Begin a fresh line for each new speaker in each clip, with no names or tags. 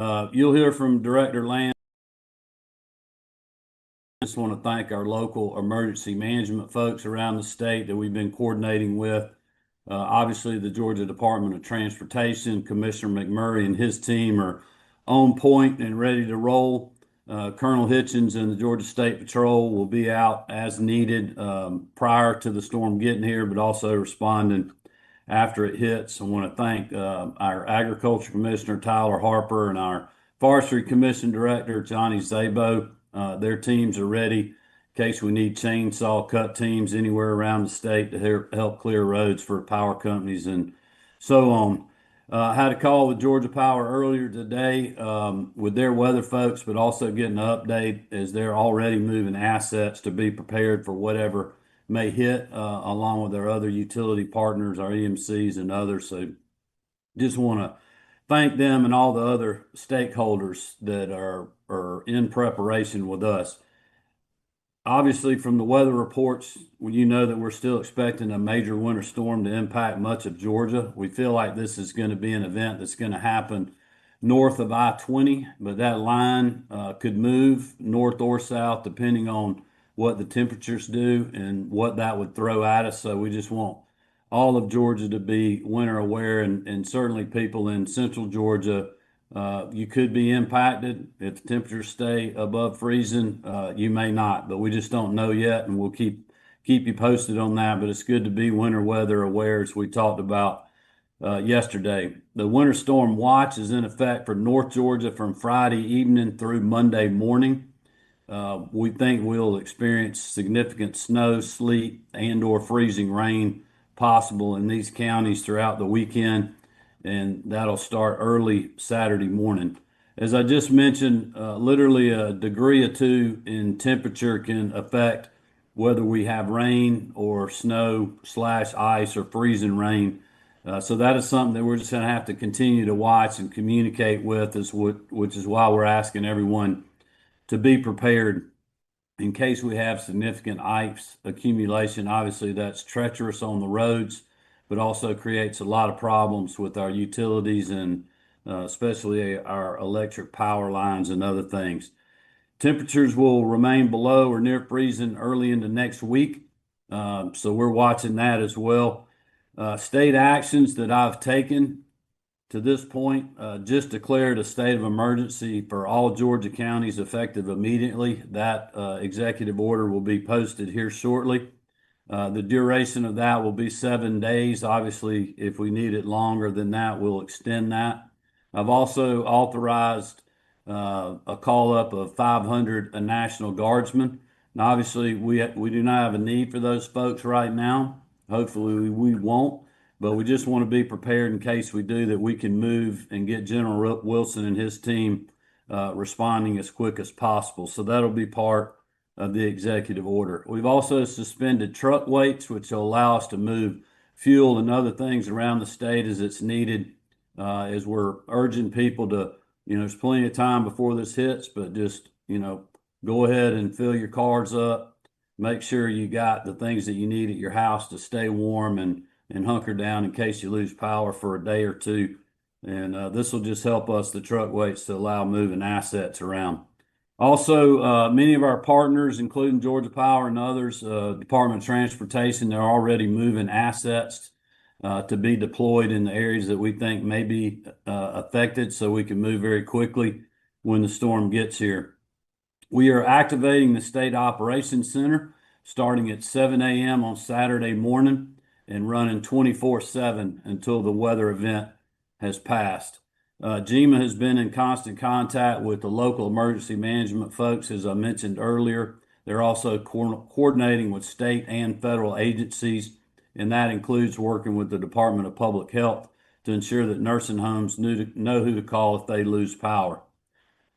You'll hear from Director Land. I just want to thank our local emergency management folks around the state that we've been coordinating with. Obviously, the Georgia Department of Transportation, Commissioner McMurray and his team are on point and ready to roll. Colonel Hitchens and the Georgia State Patrol will be out as needed prior to the storm getting here, but also responding after it hits. I want to thank our Agriculture Commissioner, Tyler Harper, and our Forestry Commission Director, Johnny Zabo. Their teams are ready in case we need chainsaw cut teams anywhere around the state to help clear roads for power companies and so on. I had a call with Georgia Power earlier today with their weather folks, but also getting an update as they're already moving assets to be prepared for whatever may hit, along with our other utility partners, our EMCs and others. So just want to thank them and all the other stakeholders that are in preparation with us. Obviously, from the weather reports, when you know that we're still expecting a major winter storm to impact much of Georgia, we feel like this is going to be an event that's going to happen north of I-20, but that line could move north or south depending on what the temperatures do and what that would throw at us. So we just want all of Georgia to be winter aware, and certainly people in central Georgia. You could be impacted if the temperatures stay above freezing. You may not, but we just don't know yet, and we'll keep you posted on that. But it's good to be winter weather aware, as we talked about yesterday. The winter storm watch is in effect for North Georgia from Friday evening through Monday morning. We think we'll experience significant snow, sleet, and/or freezing rain possible in these counties throughout the weekend, and that'll start early Saturday morning. As I just mentioned, literally a degree or two in temperature can affect whether we have rain or snow slash ice or freezing rain. So that is something that we're just going to have to continue to watch and communicate with, which is why we're asking everyone to be prepared in case we have significant ice accumulation. Obviously, that's treacherous on the roads, but also creates a lot of problems with our utilities and especially our electric power lines and other things. Temperatures will remain below or near freezing early into next week. So we're watching that as well. State actions that I've taken to this point, just declared a state of emergency for all Georgia counties effective immediately. That executive order will be posted here shortly. The duration of that will be 7 days. Obviously, if we need it longer than that, we'll extend that. I've also authorized a call up of 500 National Guardsmen. Now, obviously, we do not have a need for those folks right now. Hopefully, we won't. But we just want to be prepared in case we do, that we can move and get General Wilson and his team responding as quick as possible. So that'll be part of the executive order. We've also suspended truck weights, which will allow us to move fuel and other things around the state as it's needed, as we're urging people to, there's plenty of time before this hits, but just, go ahead and fill your cars up. Make sure you got the things that you need at your house to stay warm and hunker down in case you lose power for a day or two. And this will just help us, the truck weights, to allow moving assets around. Also, many of our partners, including Georgia Power and others, Department of Transportation, they're already moving assets to be deployed in the areas that we think may be affected, so we can move very quickly when the storm gets here. We are activating the State Operations Center starting at 7 a.m. on Saturday morning and running 24/7 until the weather event has passed. GEMA has been in constant contact with the local emergency management folks, as I mentioned earlier. They're also coordinating with state and federal agencies, and that includes working with the Department of Public Health to ensure that nursing homes know who to call if they lose power.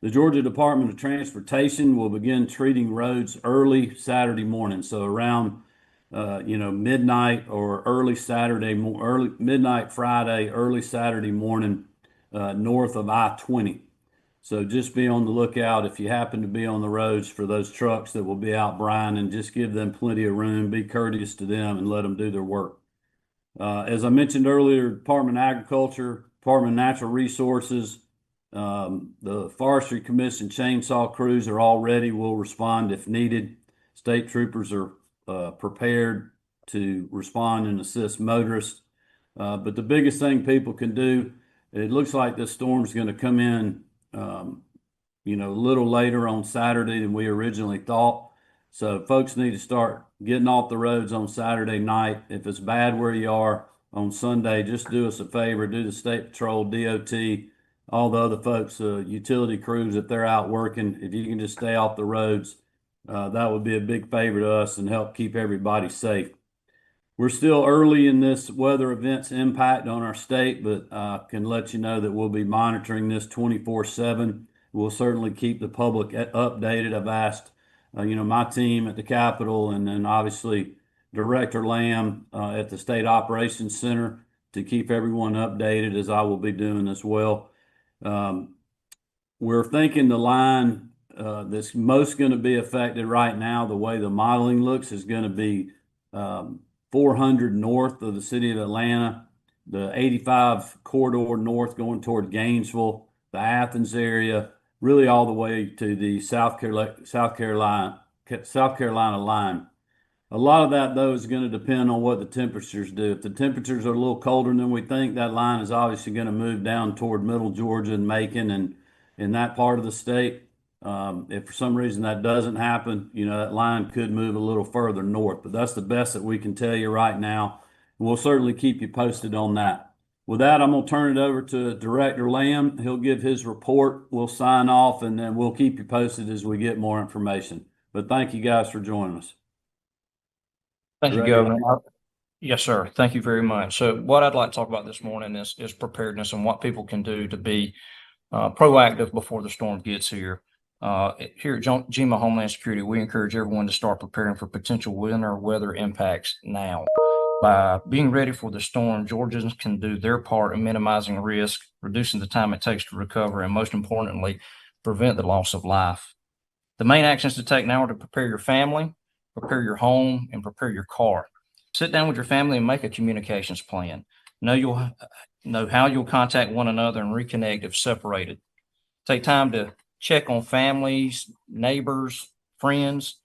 The Georgia Department of Transportation will begin treating roads early Saturday morning, so around midnight or early midnight Friday, early Saturday morning, north of I-20. So just be on the lookout if you happen to be on the roads for those trucks that will be out brining, and just give them plenty of room, be courteous to them, and let them do their work. As I mentioned earlier, Department of Agriculture, Department of Natural Resources, The Forestry Commission chainsaw crews are all ready. We'll respond if needed. State troopers are prepared to respond and assist motorists. But the biggest thing people can do, it looks like this storm's going to come in, a little later on Saturday than we originally thought. So folks need to start getting off the roads on Saturday night. If it's bad where you are on Sunday, just do us a favor, do the State Patrol, DOT, all the other folks, utility crews, if they're out working, if you can just stay off the roads, that would be a big favor to us and help keep everybody safe. We're still early in this weather event's impact on our state, but I can let you know that we'll be monitoring this 24/7. We'll certainly keep the public updated. I've asked, my team at the Capitol and then obviously Director Lamb at the State Operations Center to keep everyone updated, as I will be doing as well. We're thinking the line that's most going to be affected right now, the way the modeling looks, is going to be 400 north of the city of Atlanta, the 85 corridor north going toward Gainesville, the Athens area, really all the way to the South Carolina line. A lot of that, though, is going to depend on what the temperatures do. If the temperatures are a little colder than we think, that line is obviously going to move down toward middle Georgia and Macon and in that part of the state. If for some reason that doesn't happen, that line could move a little further north, but that's the best that we can tell you right now. We'll certainly keep you posted on that. With that, I'm going to turn it over to Director Lamb. He'll give his report. We'll sign off, and then we'll keep you posted as we get more information. But thank you guys for joining us.
Thank you, Governor. Yes, sir. Thank you very much. So what I'd like to talk about this morning is preparedness and what people can do to be proactive before the storm gets here. Here at GEMA Homeland Security, we encourage everyone to start preparing for potential winter weather impacts now. By being ready for the storm, Georgians can do their part in minimizing risk, reducing the time it takes to recover, and most importantly, prevent the loss of life. The main actions to take now are to prepare your family, prepare your home, and prepare your car. Sit down with your family and make a communications plan. Know how you'll contact one another and reconnect if separated. Take time to check on families, neighbors, friends,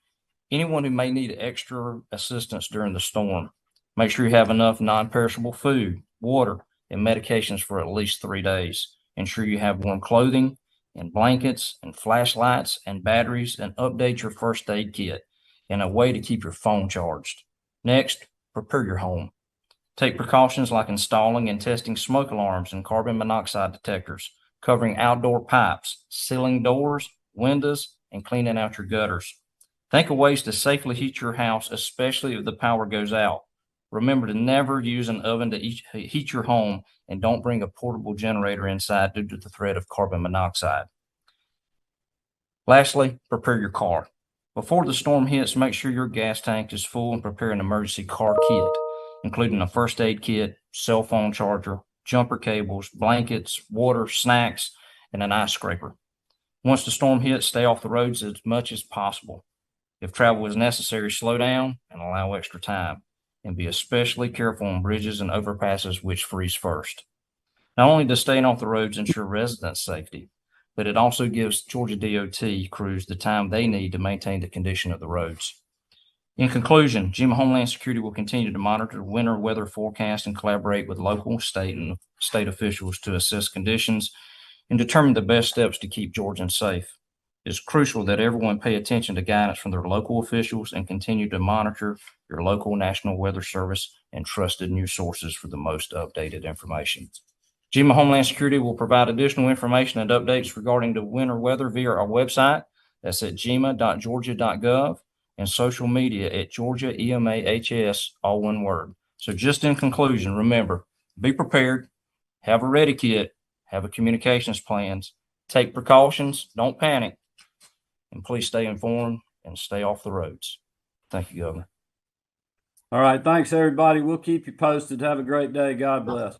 anyone who may need extra assistance during the storm. Make sure you have enough non-perishable food, water, and medications for at least 3 days. Ensure you have warm clothing and blankets and flashlights and batteries, and update your first aid kit and a way to keep your phone charged. Next, prepare your home. Take precautions like installing and testing smoke alarms and carbon monoxide detectors, covering outdoor pipes, sealing doors, windows, and cleaning out your gutters. Think of ways to safely heat your house, especially if the power goes out. Remember to never use an oven to heat your home, and don't bring a portable generator inside due to the threat of carbon monoxide. Lastly, prepare your car. Before the storm hits, make sure your gas tank is full and prepare an emergency car kit, including a first aid kit, cell phone charger, jumper cables, blankets, water, snacks, and an ice scraper. Once the storm hits, stay off the roads as much as possible. If travel is necessary, slow down and allow extra time, and be especially careful on bridges and overpasses which freeze first. Not only does staying off the roads ensure residents' safety, but it also gives Georgia DOT crews the time they need to maintain the condition of the roads. In conclusion, GEMA Homeland Security will continue to monitor the winter weather forecast and collaborate with local, state, and state officials to assess conditions and determine the best steps to keep Georgians safe. It's crucial that everyone pay attention to guidance from their local officials and continue to monitor your local National Weather Service and trusted news sources for the most updated information. GEMA Homeland Security will provide additional information and updates regarding the winter weather via our website. That's at gema.georgia.gov, and social media at Georgia EMAHS, all one word. So just in conclusion, remember, be prepared, have a ready kit, have a communications plans, take precautions, don't panic, and please stay informed and stay off the roads. Thank you, Governor.
All right. Thanks, everybody. We'll keep you posted. Have a great day. God bless.